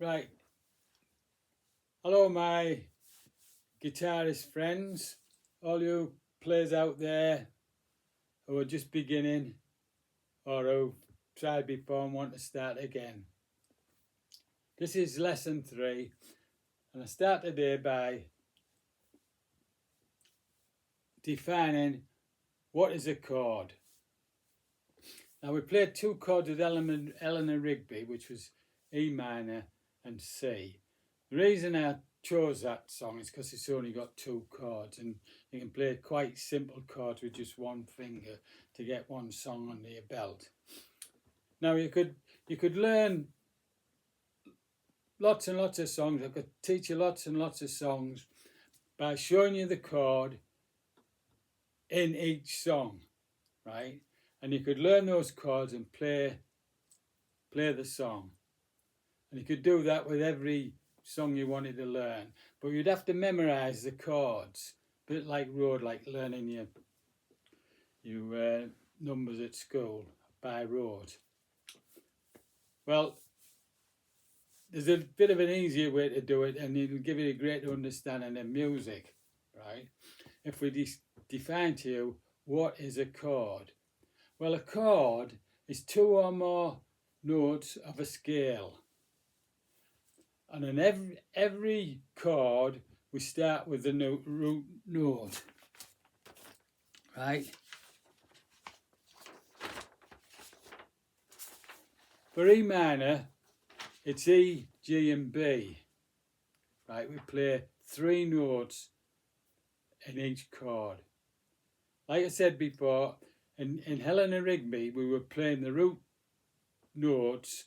Right, hello my guitarist friends, all you players out there who are just beginning or who've tried before and want to start again. This is lesson 3 and I start today by defining what is a chord. Now we played 2 chords with Eleanor Rigby, which was E minor and C. The reason I chose that song is because it's only got 2 chords and you can play quite simple chords with just one finger to get one song under your belt. Now you could learn lots and lots of songs. I could teach you lots and lots of songs by showing you the chord in each song, right? And you could learn those chords and play the song. And you could do that with every song you wanted to learn, but you'd have to memorize the chords, a bit like rote, like learning your numbers at school by rote. Well, there's a bit of an easier way to do it, and it'll give you a greater understanding of music, right? If we define to you what is a chord. Well, a chord is 2 or more notes of a scale. And in every chord, we start with the root note, right? For E minor, it's E, G and B, right? We play 3 notes in each chord. Like I said before, in Eleanor Rigby, we were playing the root notes,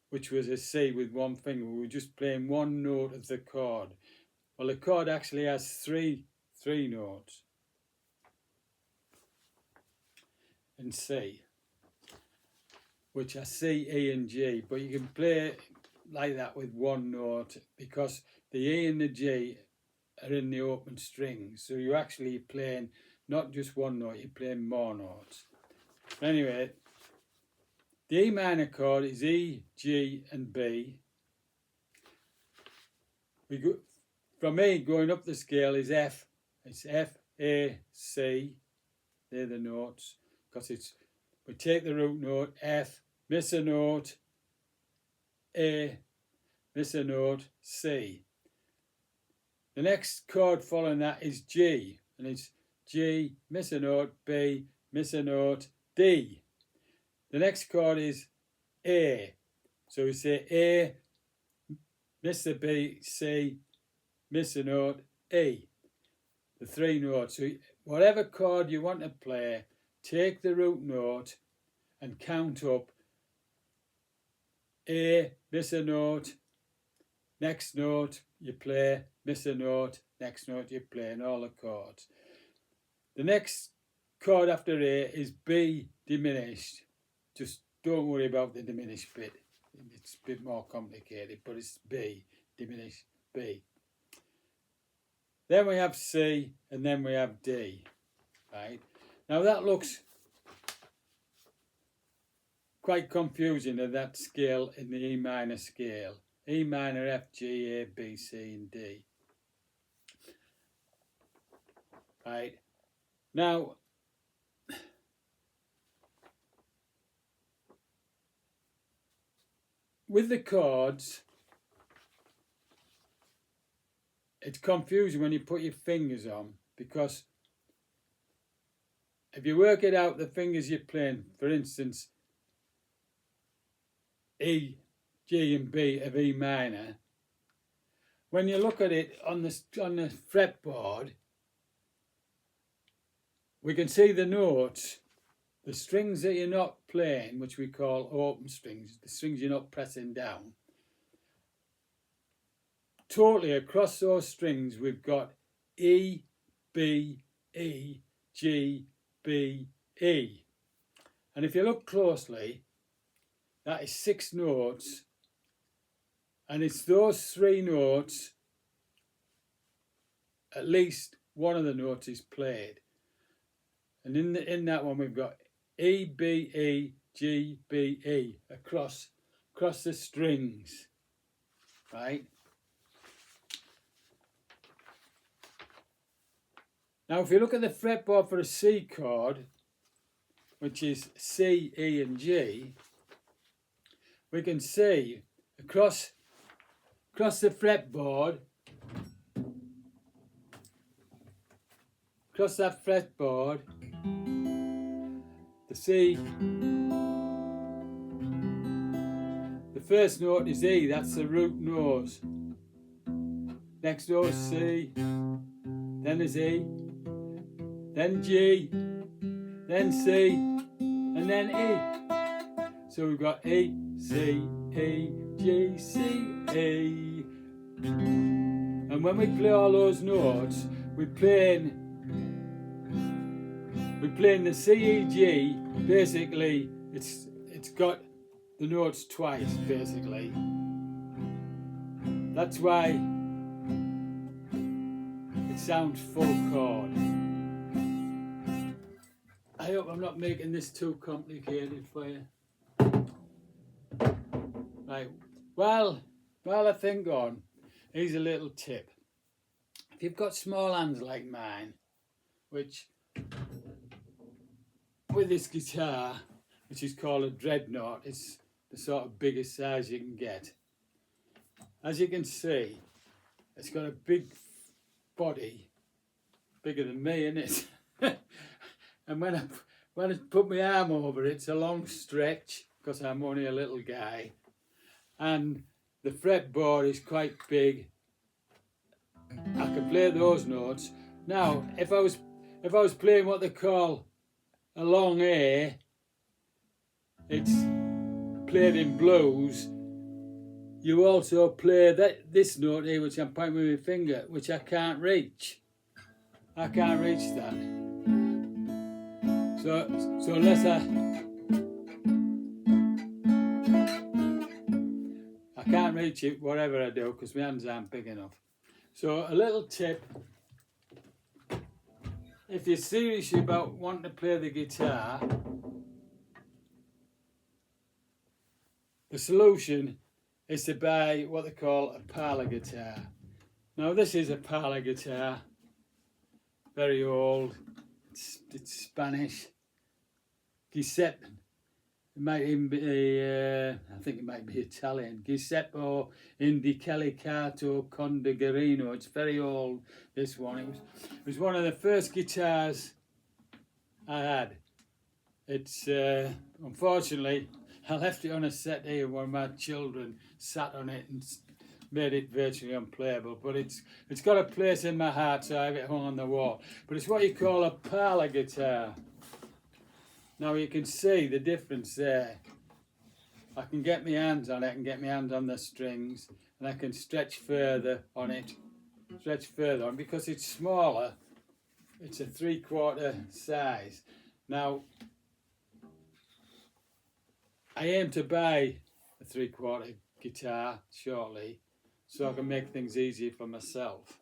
which was a C with one finger. We were just playing one note of the chord. Well, the chord actually has three notes in C, which are C, E and G. But you can play like that with one note because the E and the G are in the open strings. So you're actually playing not just one note, you're playing more notes. Anyway, the E minor chord is E, G and B. We go from E going up the scale is F. It's F, A, C. They're the notes because we take the root note F, miss a note, A, miss a note, C. The next chord following that is G, and it's G, miss a note, B, miss a note, D. The next chord is A. So we say A, miss the B, C, miss a note, E. The 3 notes. So whatever chord you want to play, take the root note and count up A, miss a note, next note you play, miss a note, next note you play, and all the chords. The next chord after A is B diminished. Just don't worry about the diminished bit. It's a bit more complicated, but it's B, diminished B. Then we have C, and then we have D, right? Now that looks quite confusing at that scale in the E minor scale. E minor, F, G, A, B, C and D. Right. Now, with the chords, it's confusing when you put your fingers on, because if you work it out, the fingers you're playing, for instance, E, G and B of E minor, when you look at it on the fretboard, we can see the notes, the strings that you're not playing, which we call open strings, the strings you're not pressing down. Totally across those strings we've got E, B, E, G, B, E. And if you look closely, that is 6 notes, and it's those 3 notes, at least one of the notes is played. And in that one we've got E, B, E, G, B, E across the strings. right? Now, if you look at the fretboard for a C chord, which is C, E and G, we can see across the fretboard, across that fretboard, the C, the first note is E, that's the root nose. Next note is C, then is E, then G, then C, and then E. So we've got E, C, E, G, C, E. And when we play all those notes, we're playing the C, E, G. Basically, it's got the notes twice, basically. That's why it sounds full chord. I hope I'm not making this too complicated for you. Right, well, while I think on, here's a little tip. If you've got small hands like mine, which with this guitar, which is called a dreadnought, it's the sort of biggest size you can get. As you can see, it's got a big body, bigger than me, isn't it? And when I put my arm over it, it's a long stretch because I'm only a little guy, and the fretboard is quite big. I can play those notes. Now, if I was playing what they call a long A, it's played in blues. You also play this note here, which I'm pointing with my finger, which I can't reach. I can't reach that. So unless I can't reach it, whatever I do, because my hands aren't big enough. So a little tip: if you're serious about wanting to play the guitar, the solution is to buy what they call a parlour guitar. Now this is a parlour guitar, very old. It's Spanish. Giuseppe, it might even be, I think it might be Italian. Giuseppe Indicalicato Condegarino. It's very old, this one. It was one of the first guitars I had. It's, unfortunately, I left it on a settee and one of my children sat on it and made it virtually unplayable. But it's got a place in my heart, so I have it hung on the wall. But it's what you call a parlour guitar. Now you can see the difference there. I can get my hands on it, I can get my hands on the strings, and I can stretch further on it, because it's smaller. It's a 3/4 size. Now, I aim to buy a 3/4 guitar shortly, so I can make things easier for myself.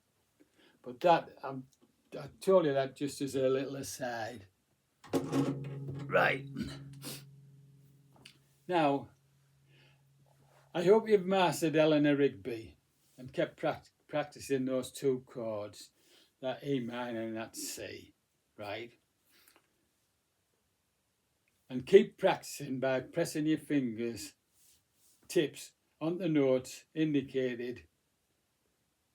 But that, I told you that just as a little aside. Right. Now, I hope you've mastered Eleanor Rigby and kept practicing those two chords, that E minor and that C, right? And keep practicing by pressing your fingers, tips on the notes indicated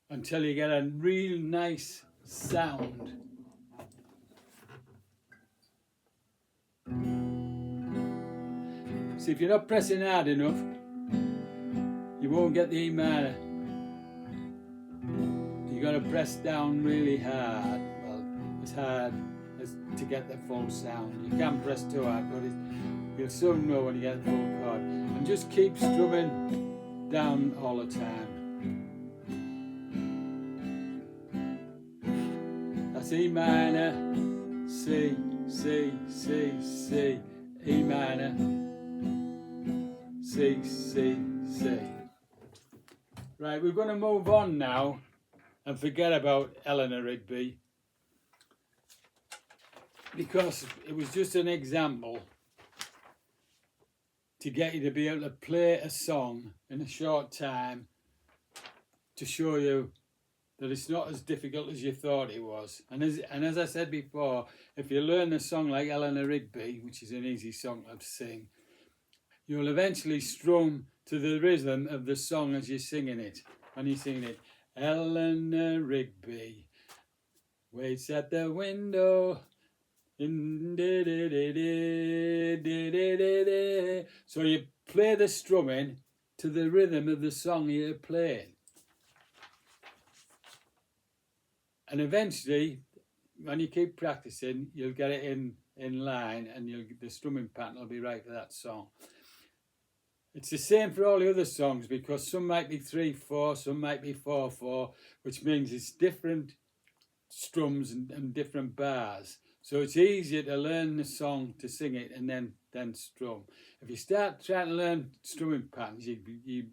until you get a real nice sound. See, if you're not pressing hard enough, you won't get the E minor. You got to press down really hard, well, as hard as to get the full sound. You can't press too hard, but you'll soon know when you get the full chord. And just keep strumming down all the time. That's E minor, C, C, C, C, E minor, C, C, C. Right, we're going to move on now and forget about Eleanor Rigby, because it was just an example to get you to be able to play a song in a short time to show you that it's not as difficult as you thought it was. And as I said before, if you learn a song like Eleanor Rigby, which is an easy song to sing, you'll eventually strum to the rhythm of the song as you're singing it. When you're singing it, Eleanor Rigby waits at the window. So you play the strumming to the rhythm of the song you're playing. And eventually, when you keep practicing, you'll get it in line, and the strumming pattern will be right for that song. It's the same for all the other songs, because some might be 3/4, some might be 4/4, which means it's different strums and different bars. So it's easier to learn the song to sing it and then strum. If you start trying to learn strumming patterns, you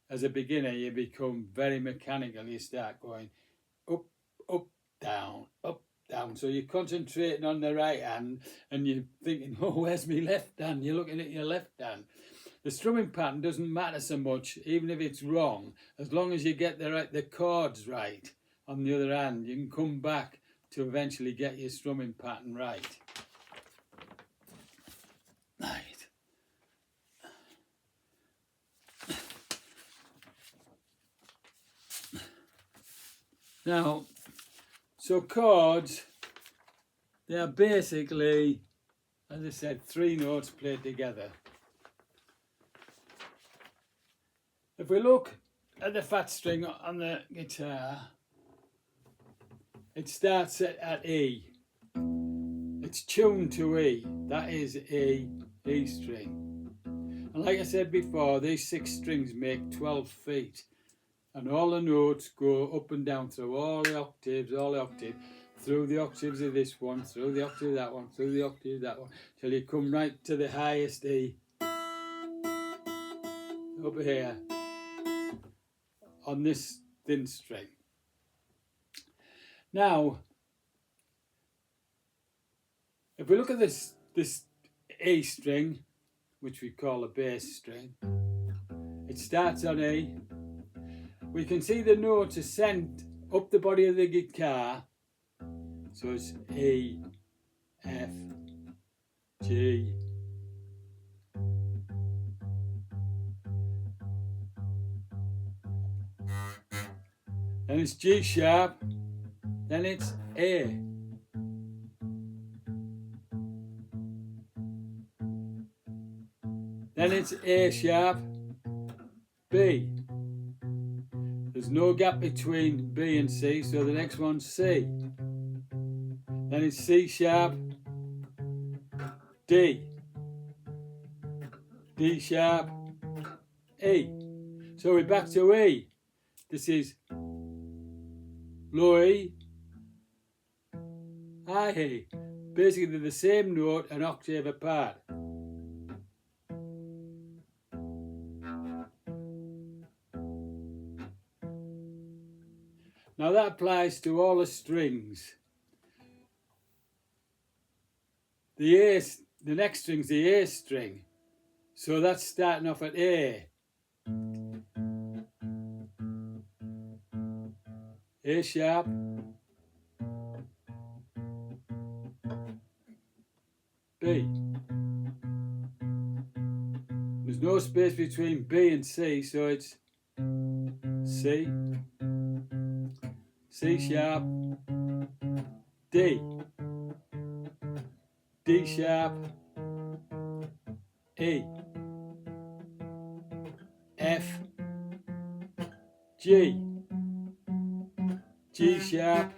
as a beginner, you become very mechanical. You start going up, up, down. So you're concentrating on the right hand, and you're thinking, oh, where's my left hand? You're looking at your left hand. The strumming pattern doesn't matter so much, even if it's wrong, as long as you get the chords right. On the other hand, you can come back to eventually get your strumming pattern right. Now, so chords, they are basically, as I said, 3 notes played together. If we look at the fat string on the guitar, it starts at E. It's tuned to E. That is E string. And like I said before, these 6 strings make 12 feet. And all the notes go up and down through all the octaves, through the octaves of this one, through the octave of that one, through the octave of that one, till you come right to the highest E. Up here, on this thin string. Now, if we look at this E string, which we call a bass string, it starts on E. We can see the notes ascend up the body of the guitar. So it's E, F, G, then it's G sharp, then it's A. Then it's A sharp, B. There's no gap between B and C, so the next one's C. Then it's C sharp, D, D sharp, E. So we're back to E. This is low E, high E. Basically they're the same note, an octave apart. Now that applies to all the strings. The next string's the A string. So that's starting off at A. A sharp, B. There's no space between B and C, so it's C, C sharp, D, D sharp, E, F, G, G sharp,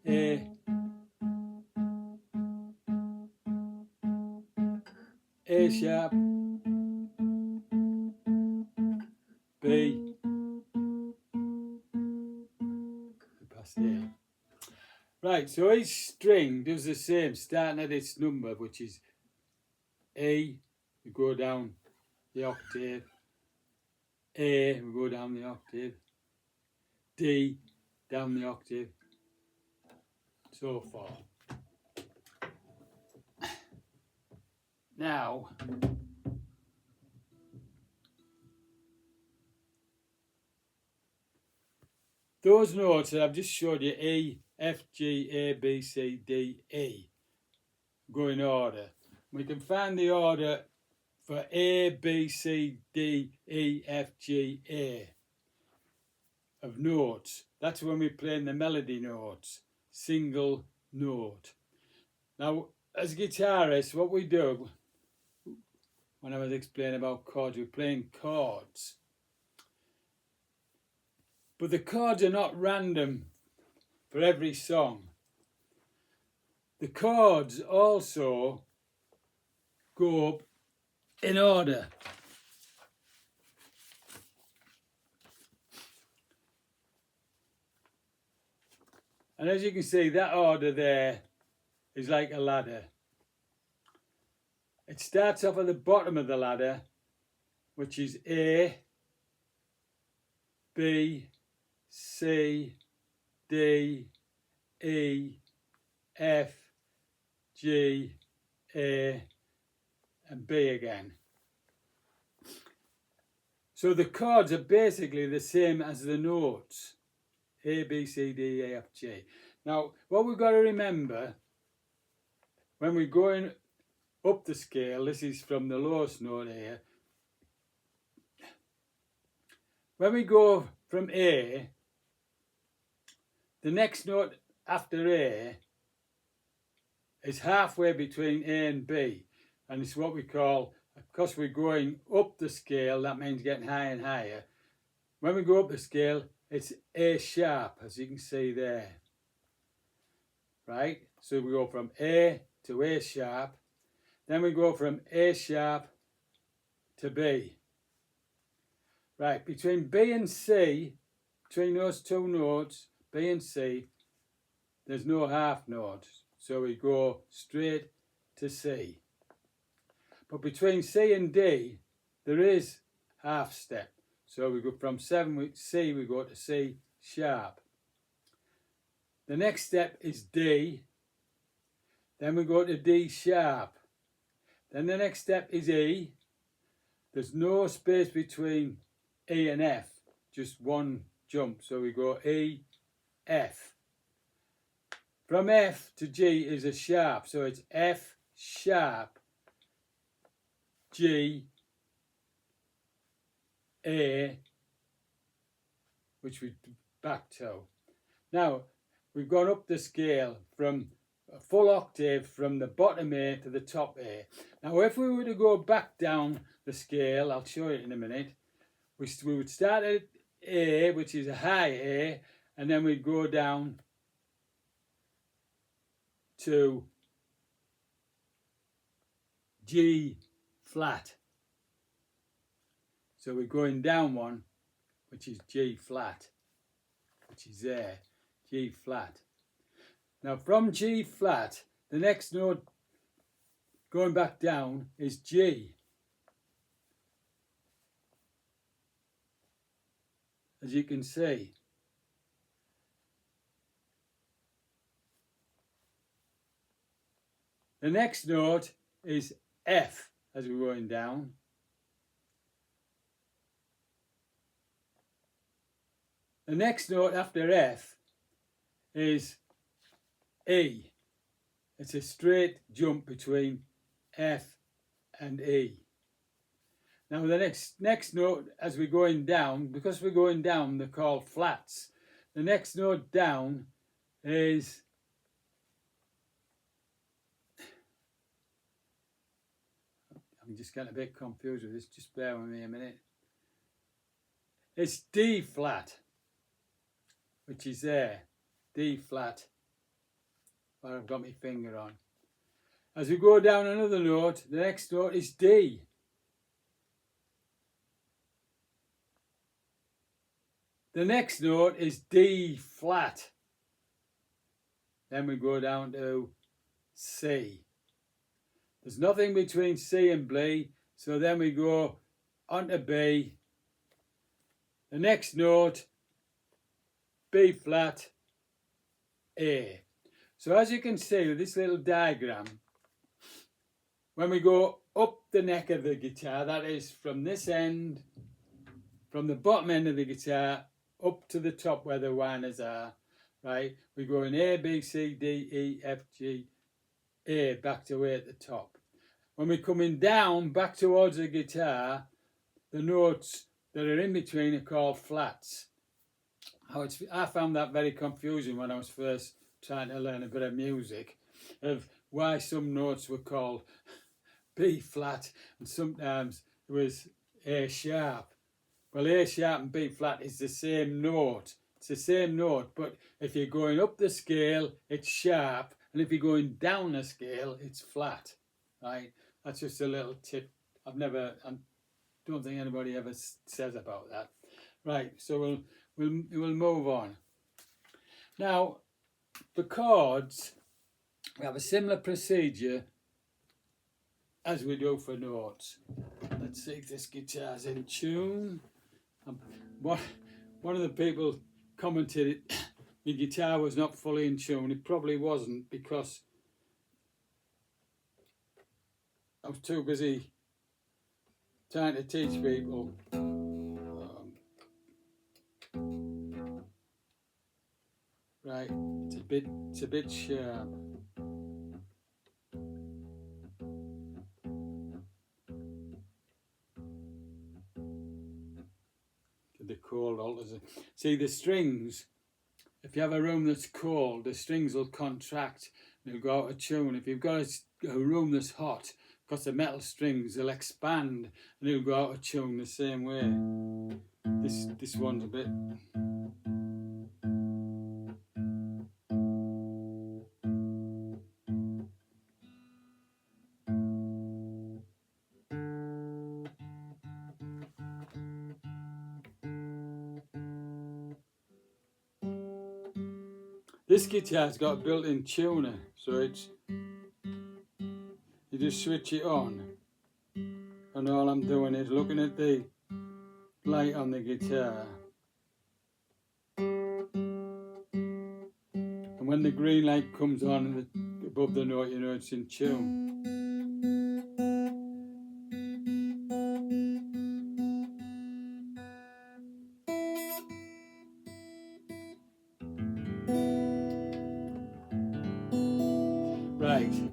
A, A sharp, B, past A. Right, so each string does the same, starting at its number, which is E, we go down the octave, A, we go down the octave, D, down the octave, so forth. Now, those notes that I've just showed you, E, F, G, A, B, C, D, E, go in order. We can find the order for A, B, C, D, E, F, G, A of notes. That's when we're playing the melody notes, single note. Now, as guitarists, what we do, when I was explaining about chords, we're playing chords. But the chords are not random for every song. The chords also go up in order. And as you can see, that order there is like a ladder. It starts off at the bottom of the ladder, which is A, B, C, D, E, F, G, A, and B again. So the chords are basically the same as the notes. A, B, C, D, E, F, G. Now, what we've got to remember, when we're going up the scale, this is from the lowest note here. When we go from A, the next note after A is halfway between A and B. And it's what we call, because we're going up the scale, that means getting higher and higher. When we go up the scale, it's A sharp, as you can see there. Right? So we go from A to A sharp. Then we go from A sharp to B. Right, between B and C, between those two notes, B and C, there's no half notes. So we go straight to C. But between C and D, there is half step. So we go from C, we go to C sharp. The next step is D. Then we go to D sharp. Then the next step is E. There's no space between E and F, just one jump. So we go E, F. From F to G is a sharp. So it's F sharp, G, A, which we back to. Now, we've gone up the scale from a full octave from the bottom A to the top A. Now, if we were to go back down the scale, I'll show you in a minute, we would start at A, which is a high A, and then we'd go down to G flat. So we're going down one, which is G flat, which is there, G flat. Now from G flat, the next note going back down is G. As you can see. The next note is F as we're going down. The next note after F is E. It's a straight jump between F and E. Now the next note as we're going down, because we're going down, they're called flats. The next note down is I'm just getting a bit confused with this, just bear with me a minute. It's D flat, which is there, D flat, where I've got my finger on. As we go down another note, the next note is D. The next note is D flat. Then we go down to C. There's nothing between C and B, so then we go on to B. The next note, B flat, A. So as you can see with this little diagram, when we go up the neck of the guitar, that is from this end, from the bottom end of the guitar up to the top where the whiners are, right? We go in A, B, C, D, E, F, G, A, back to A at the top. When we're coming down back towards the guitar, the notes that are in between are called flats. I found that very confusing when I was first trying to learn a bit of music, of why some notes were called B flat and sometimes it was A sharp. Well, A sharp and B flat is the same note. It's the same note, but if you're going up the scale, it's sharp, and if you're going down the scale, it's flat, right? That's just a little tip. I don't think anybody ever says about that. Right, so we'll move on. Now, for chords, we have a similar procedure as we do for notes. Let's see if this guitar's in tune. One of the people commented the guitar was not fully in tune. It probably wasn't, because I was too busy trying to teach people. Right, it's a bit sharp. The cold alters it. See, the strings, if you have a room that's cold, the strings will contract and they'll go out of tune. If you've got a room that's hot, because the metal strings, they'll expand and they'll go out of tune the same way. This one's a bit. This guitar's got a built-in tuner, so you just switch it on, and all I'm doing is looking at the light on the guitar, and when the green light comes on above the note, you know it's in tune. Right,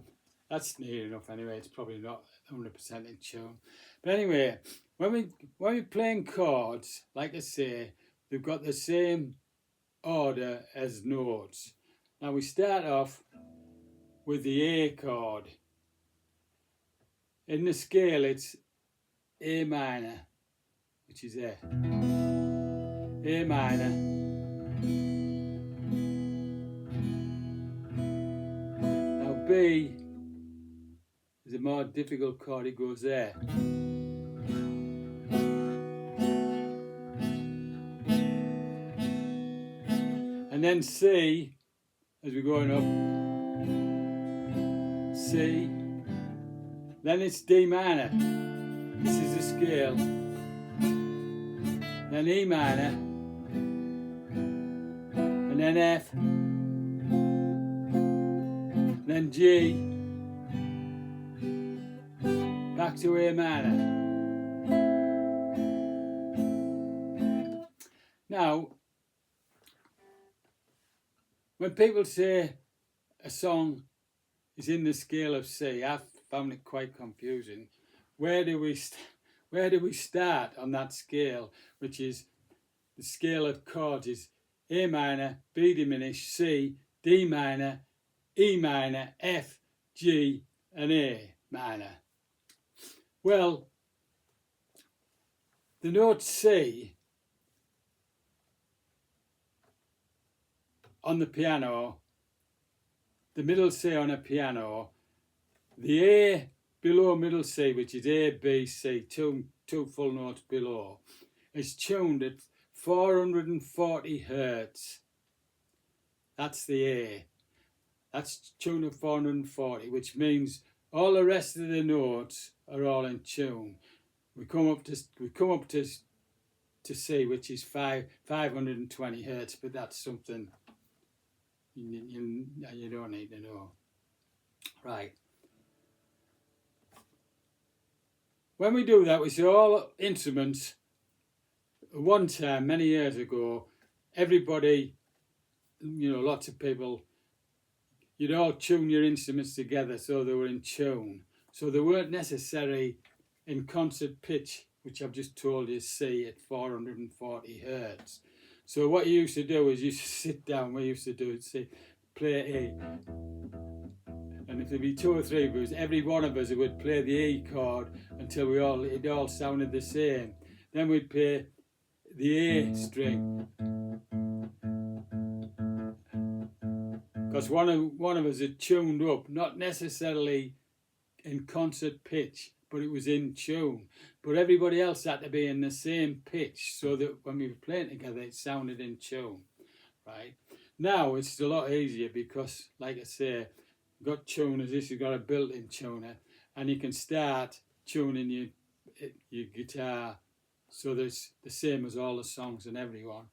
that's near enough anyway. It's probably not 100% in tune. But anyway, when we're playing chords, like I say, they've got the same order as notes. Now we start off with the A chord. In the scale, it's A minor, which is A. A minor. Now B is a more difficult chord, it goes there. And then C, as we're going up, C, then it's D minor, this is the scale, then E minor, and then F, then G, back to A minor. Now, when people say a song is in the scale of C, I've found it quite confusing. Where do we start on that scale, which is the scale of chords is A minor, B diminished, C, D minor, E minor, F, G, and A minor. Well, the note C on the piano, the middle C on a piano, the A below middle C, which is A, B, C, two full notes below, is tuned at 440 hertz. That's the A. That's tuned at 440, which means all the rest of the notes are all in tune. We come up to C, which is 520 hertz, but that's something you don't need to know. Right. When we do that, we see all instruments. One time, many years ago, everybody, you know, lots of people, you'd all tune your instruments together so they were in tune. So they weren't necessarily in concert pitch, which I've just told you, C at 440 hertz. So what you used to do is you used to sit down, we used to do it, say, play A. And if there'd be 2 or 3 of us, every one of us would play the E chord until it all sounded the same. Then we'd play the A string. Because one of us had tuned up, not necessarily in concert pitch, but it was in tune. But everybody else had to be in the same pitch so that when we were playing together, it sounded in tune, right? Now it's a lot easier because, like I say, you've got tuners, you've got a built-in tuner, and you can start tuning your guitar so that it's the same as all the songs and everyone,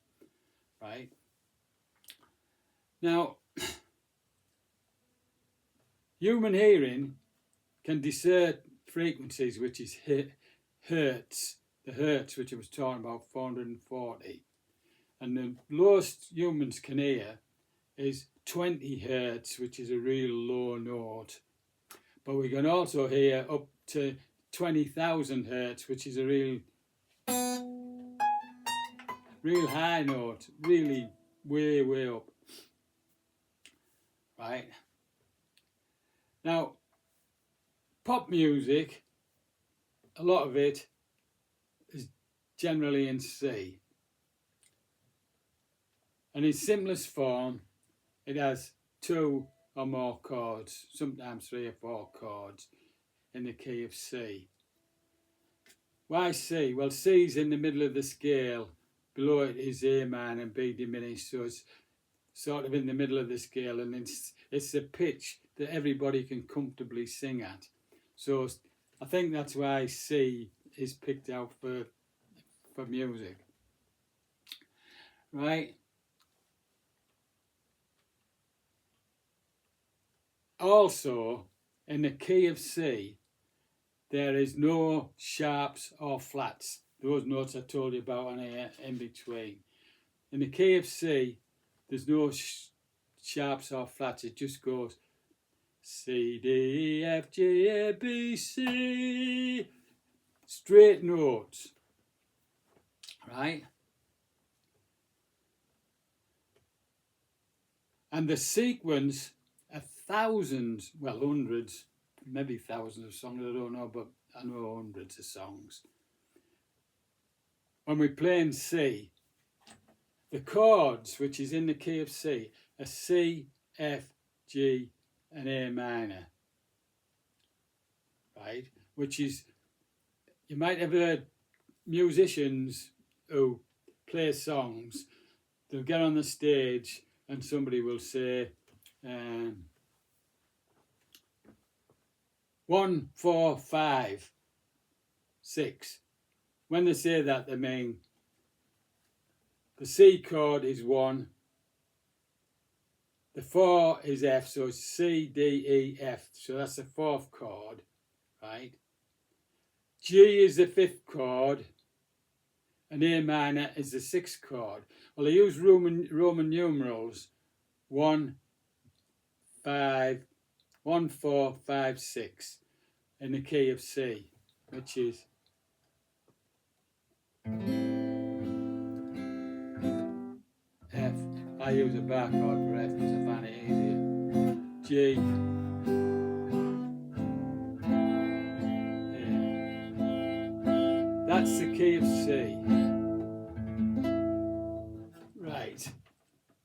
right? Now, human hearing can discern frequencies, which is hertz, the hertz which I was talking about, 440. And the lowest humans can hear is 20 hertz, which is a real low note. But we can also hear up to 20,000 hertz, which is a real high note, really way, way up. Right? Now, pop music, a lot of it is generally in C. And in simplest form, it has 2 or more chords, sometimes 3 or 4 chords in the key of C. Why C? Well, C is in the middle of the scale. Below it is A minor and B diminished, so it's sort of in the middle of the scale, and it's the pitch that everybody can comfortably sing at. So I think that's why C is picked out for music. Right? Also, in the key of C, there is no sharps or flats. Those notes I told you about on here in between. In the key of C, there's no sharps or flats. It just goes C, D, E, F, G, A, B, C. Straight notes. Right? And the sequence of thousands, well, hundreds, maybe thousands of songs, I don't know, but I know hundreds of songs. When we play in C, the chords, which is in the key of C, are C, F, G, and A minor. Right? Which is, you might have heard musicians who play songs, they'll get on the stage and somebody will say, 1, 4, 5, 6. When they say that, they mean the C chord is 1, the 4 is F, so it's C, D, E, F, so that's the 4th chord, right? G is the 5th chord, and A minor is the 6th chord. Well, they use Roman numerals 1, 5, 1, 4, 5, 6 in the key of C, which is F. I use a bar chord for F because I find it easier. G, A. That's the key of C. Right.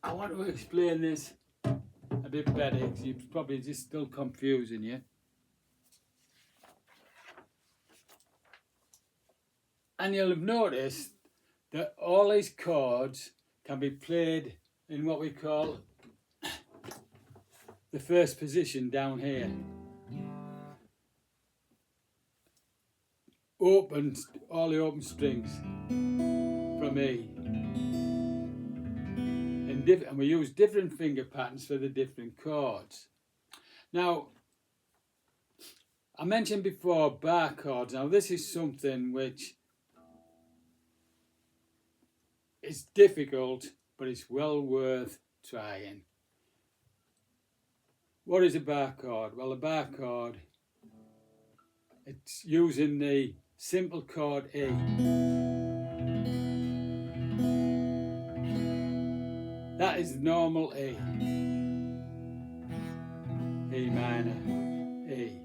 I want to explain this a bit better because you're probably just still confusing you. And you'll have noticed that all these chords can be played in what we call the first position down here. Open, all the open strings from E. And we use different finger patterns for the different chords. Now, I mentioned before bar chords. Now, this is something which is difficult but it's well worth trying. What is a bar chord? Well, a bar chord, it's using the simple chord E. That is normal E. E minor, E.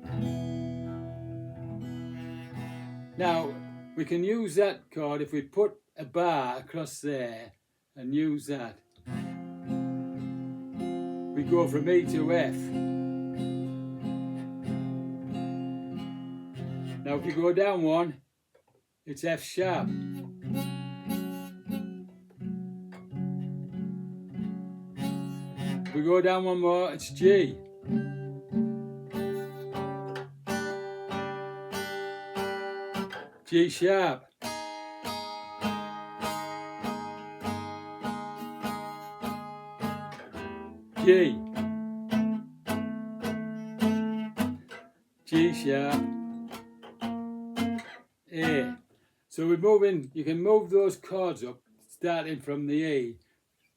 Now, we can use that chord if we put a bar across there and use that. We go from E to F. Now, if you go down one, it's F sharp. If we go down one more, it's G. G sharp. G. G sharp. A. So we're moving, you can move those chords up, starting from the E,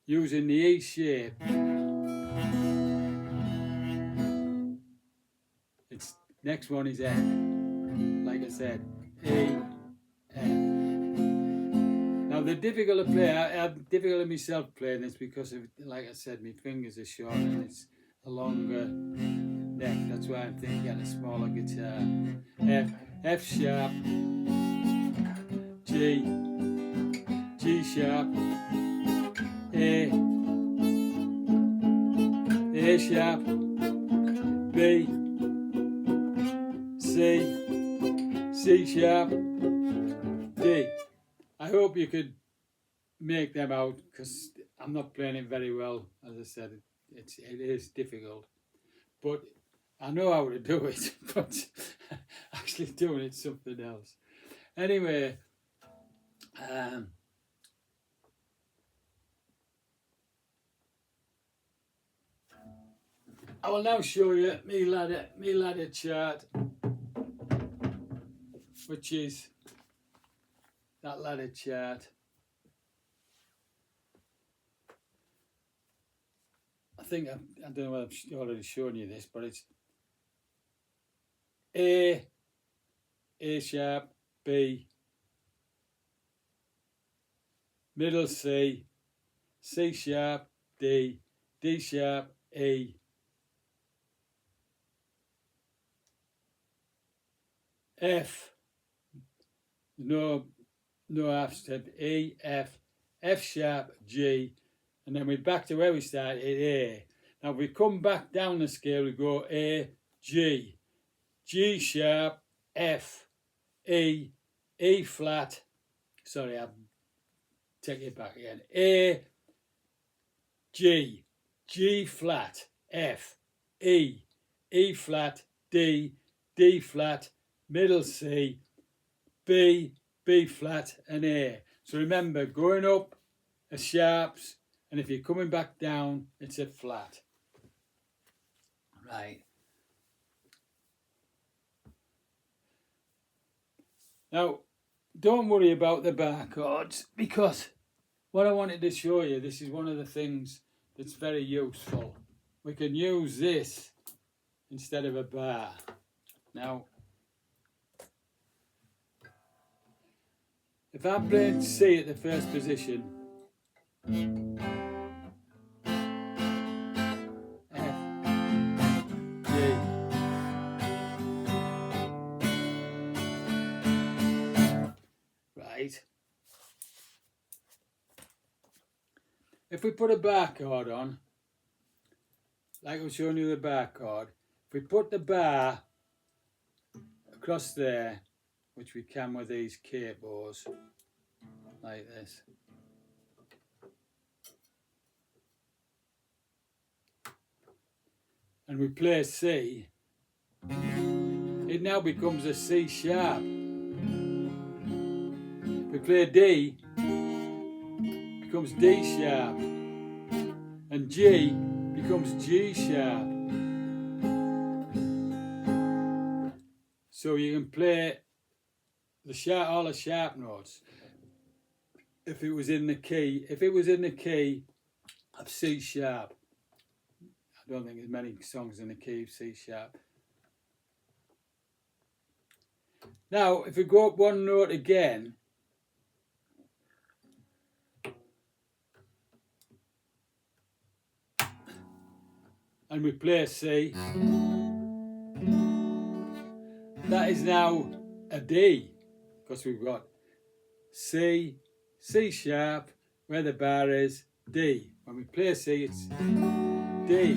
using the E shape. It's next one is F. Like I said, E, F. Now they're difficult to play. I'm difficult myself playing this because of, like I said, my fingers are short and it's a longer neck. That's why I'm thinking of a smaller guitar. F, F sharp, G, G sharp, A sharp, B, C sharp, D. I hope you could make them out because I'm not playing it very well. As I said, it is difficult, but I know how to do it, but actually doing it's something else. Anyway, I will now show you me ladder chart, which is that ladder chart. I think I don't know whether I've already shown you this, but it's A sharp, B, middle C, C sharp, D, D sharp, E, F, no half step, E, F, F sharp, G, and then we're back to where we started, A. Now if we come back down the scale, we go A, G, G sharp, F, E, E flat, sorry, I'll take it back again, A, G, G flat, F, E, E flat, D, D flat, middle C, B, B flat and A. So remember, going up are sharps, and if you're coming back down, it's a flat. Right. Now, don't worry about the bar chords, because what I wanted to show you, this is one of the things that's very useful. We can use this instead of a bar. Now, if I'm playing C at the first position, F, G, right. If we put a bar chord on, like I was showing you the bar chord, if we put the bar across there, which we can with these cables, like this, and we play C, it now becomes a C sharp. If we play D, it becomes D sharp, and G becomes G sharp. So you can play all the sharp notes. If it was in the key, of C sharp. I don't think there's many songs in the key of C sharp. Now, if we go up one note again, and we play C, that is now a D, because we've got C, C sharp, where the bar is, D. When we play C, it's D,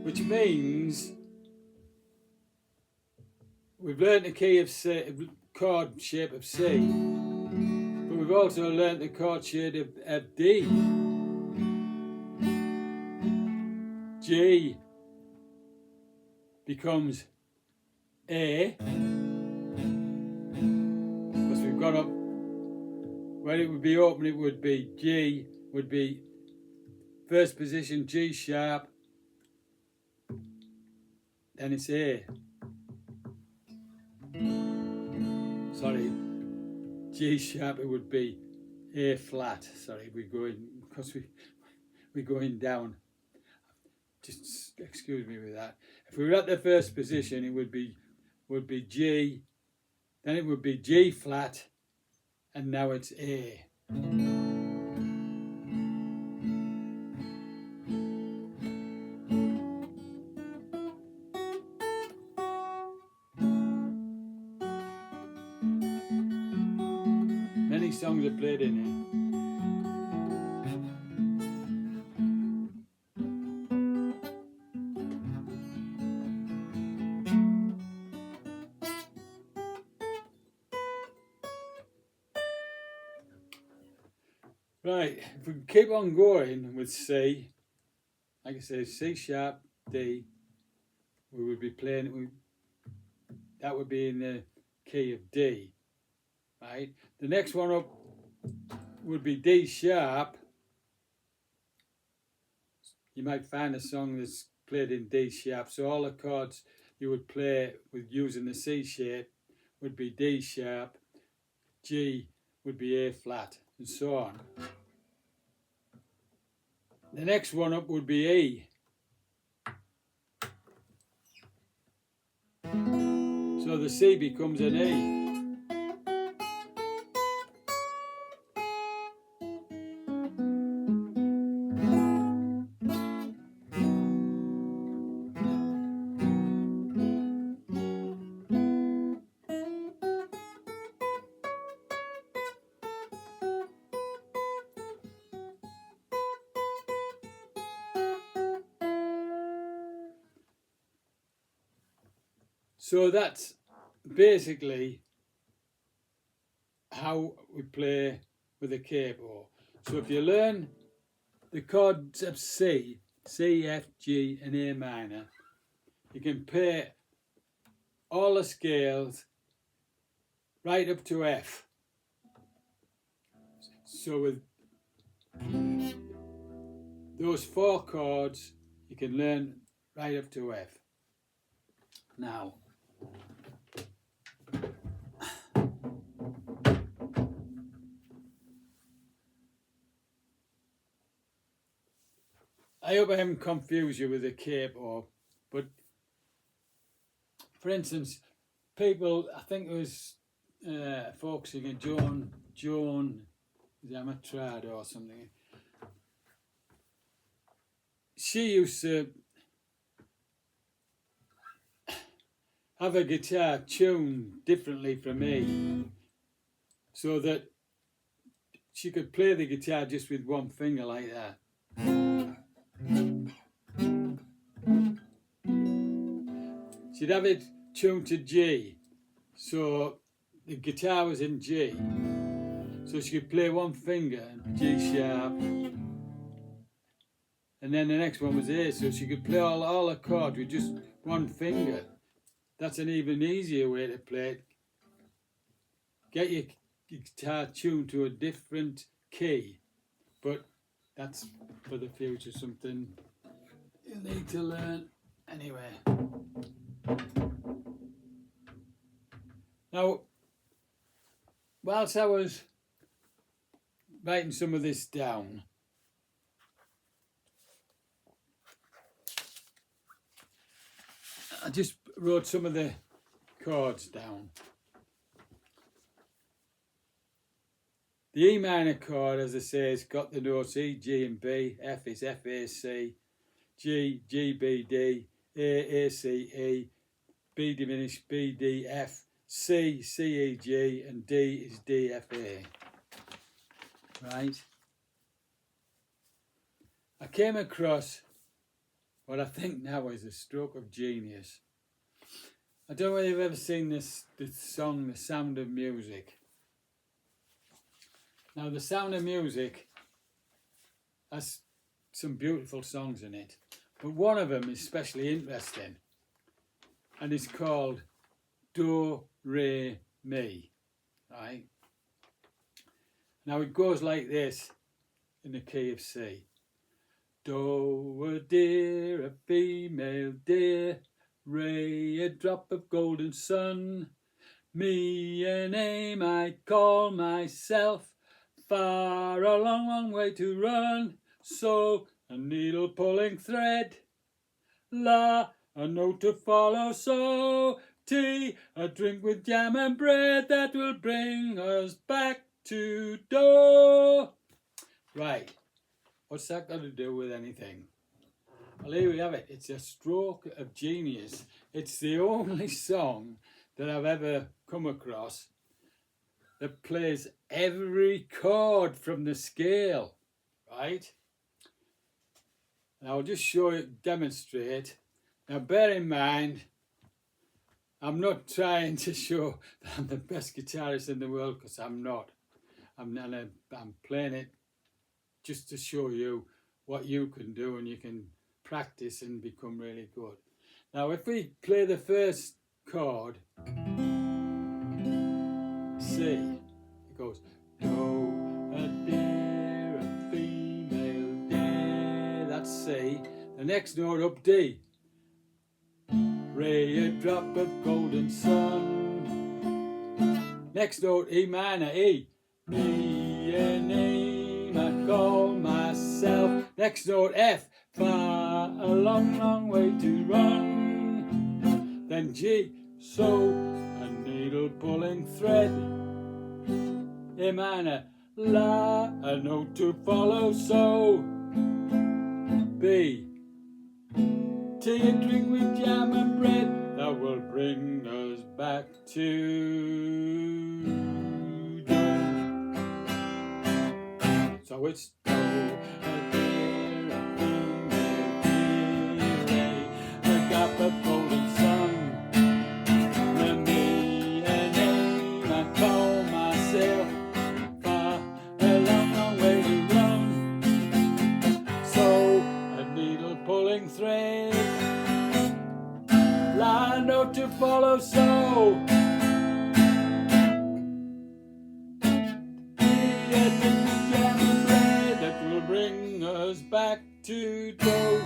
which means we've learnt the key of C, chord shape of C, but we've also learnt the chord shape of D. G becomes A, because we've gone up, where it would be open, it would be G, would be first position G sharp, then it's A. Sorry, G sharp, it would be A flat. Sorry, we're going, because we're going down. Just excuse me with that. If we were at the first position, it would be G, then it would be G flat, and now it's A. Many songs are played in here. Right, if we keep on going with C, like I say, C sharp, D, we would be playing, that would be in the key of D, right? The next one up would be D sharp. You might find a song that's played in D sharp, so all the chords you would play with using the C shape would be D sharp, G would be A flat, and so on. The next one up would be E. So the C becomes an E. So that's basically how we play with a capo. So if you learn the chords of C, C, F, G and A minor, you can play all the scales right up to F. So with those 4 chords, you can learn right up to F. Now, I hope I haven't confused you with a capo, but for instance, people, I think it was folk singer Joan Zamatrad or something. She used to have a guitar tuned differently from me, so that she could play the guitar just with one finger like that. She'd have it tuned to G, so the guitar was in G, so she could play one finger, G sharp, and then the next one was A, so she could play all the chords with just one finger. That's an even easier way to play it. Get your guitar tuned to a different key, but that's for the future, something you need to learn anyway. Now, whilst I was writing some of this down, I just wrote some of the chords down. The E minor chord, as I say, has got the notes E, G and B. F is F, A, C. G, G, B, D. A, C, E. B diminished, B, D, F. C, C, E, G. And D is D, F, A. Right? I came across what I think now is a stroke of genius. I don't know whether you've ever seen this song, The Sound of Music. Now, The Sound of Music has some beautiful songs in it, but one of them is especially interesting, and it's called Do, Re, Mi, right? Now, it goes like this in the key of C. Do, a deer, a female deer, Re, a drop of golden sun, me, a name I call myself, far a long, long way to run, so, a needle pulling thread, La, a note to follow, so, Tea, a drink with jam and bread that will bring us back to Do. Right. What's that got to do with anything? Well, here we have it. It's a stroke of genius. It's the only song that I've ever come across that plays every chord from the scale, right? And I'll just show you, demonstrate. Now, bear in mind, I'm not trying to show that I'm the best guitarist in the world, because I'm not. I'm playing it just to show you what you can do, and you can practice and become really good. Now, if we play the first chord, C, it goes Do, a deer, a female deer, that's C. The next note up, D, Re, a drop of golden sun. Next note, E minor, E, me, a name I call myself. Next note, F, far a long, long way to run. Then G, so, a needle pulling thread. A minor, La, a note to follow, so. B, Tea, a drink with jam and bread that will bring us back to Do. So it's Do, a deer, a female deer, a drop of golden sun, and me, a name I call myself, far a long, long way to run, so a needle pulling thread, La, note to follow, so bring us back to Do.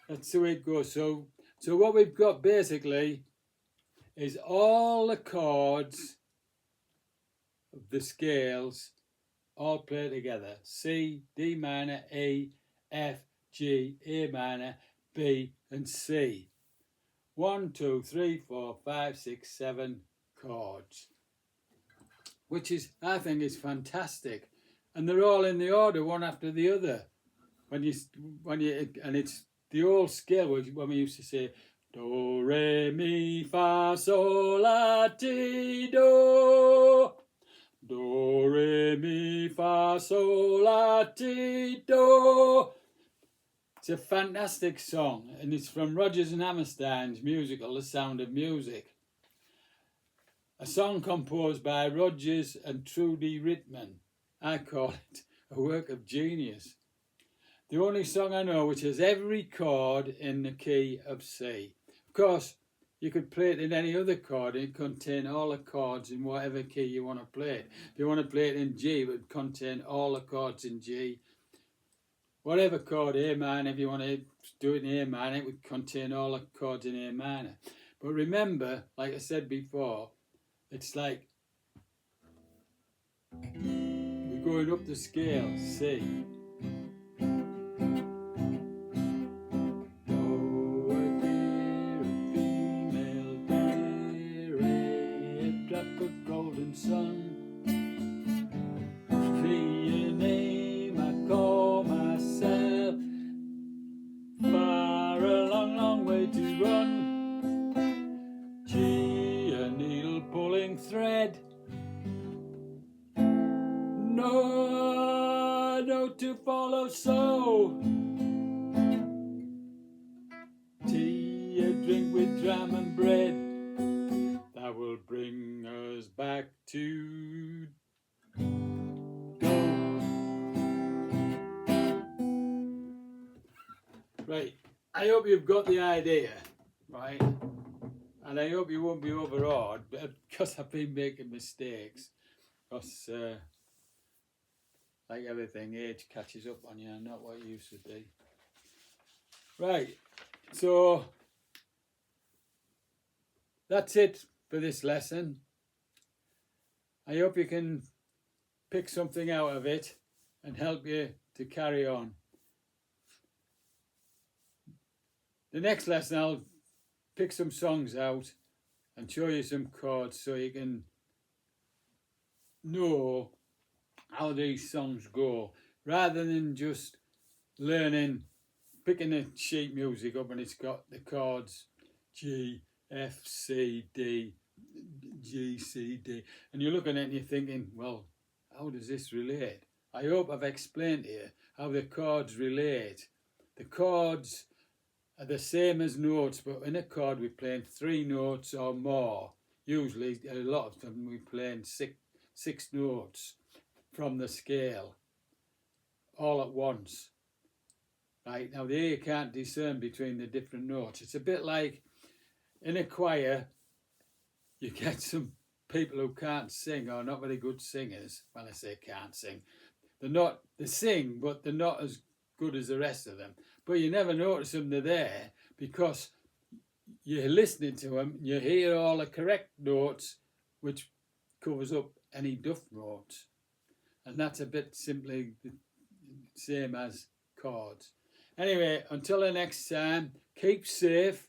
That's the way it goes. So what we've got basically is all the chords of the scales all play together. C, D minor, E, F, G, A minor, B and C. 1, 2, 3, 4, 5, 6, 7 chords. Which is, I think, is fantastic. And they're all in the order, one after the other. And it's the old scale when we used to say Do, Re, Mi, Fa, Sol, La, Ti, Do. Do, Re, Mi, Fa, Sol, La, Ti, Do. It's a fantastic song, and it's from Rodgers and Hammerstein's musical The Sound of Music. A song composed by Rodgers and Trudy Rittman. I call it a work of genius. The only song I know which has every chord in the key of C. Of course, you could play it in any other chord. It contain all the chords in whatever key you want to play it. If you want to play it in G, it would contain all the chords in G. Whatever chord, A minor, if you want to do it in A minor, it would contain all the chords in A minor. But remember, like I said before, it's like we're going up the scale, C. Golden sun, me a name I call myself, far a long, long way to run. G, a needle pulling thread, no note to follow, so T, a drink with jam and bread. That will bring us back to Do. Right, I hope you've got the idea, right? And I hope you won't be overawed because I've been making mistakes. Because, like everything, age catches up on you and not what it used to be. Right, so that's it for this lesson. I hope you can pick something out of it and help you to carry on. The next lesson I'll pick some songs out and show you some chords so you can know how these songs go, rather than just learning, picking the sheet music up and it's got the chords G, F, C, D, G, C, D, and you're looking at it and you're thinking, well, how does this relate? I hope I've explained to you how the chords relate. The chords are the same as notes, but in a chord we're playing 3 notes or more. Usually, a lot of them we're playing six notes from the scale all at once. Right, now the ear can't discern between the different notes. It's a bit like in a choir, you get some people who can't sing or not very good singers. When I say can't sing, they sing, but they're not as good as the rest of them. But you never notice them, they're there, because you're listening to them, you hear all the correct notes, which covers up any duff notes. And that's a bit simply the same as chords. Anyway, until the next time, keep safe,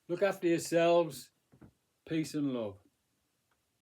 look after yourselves, peace and love.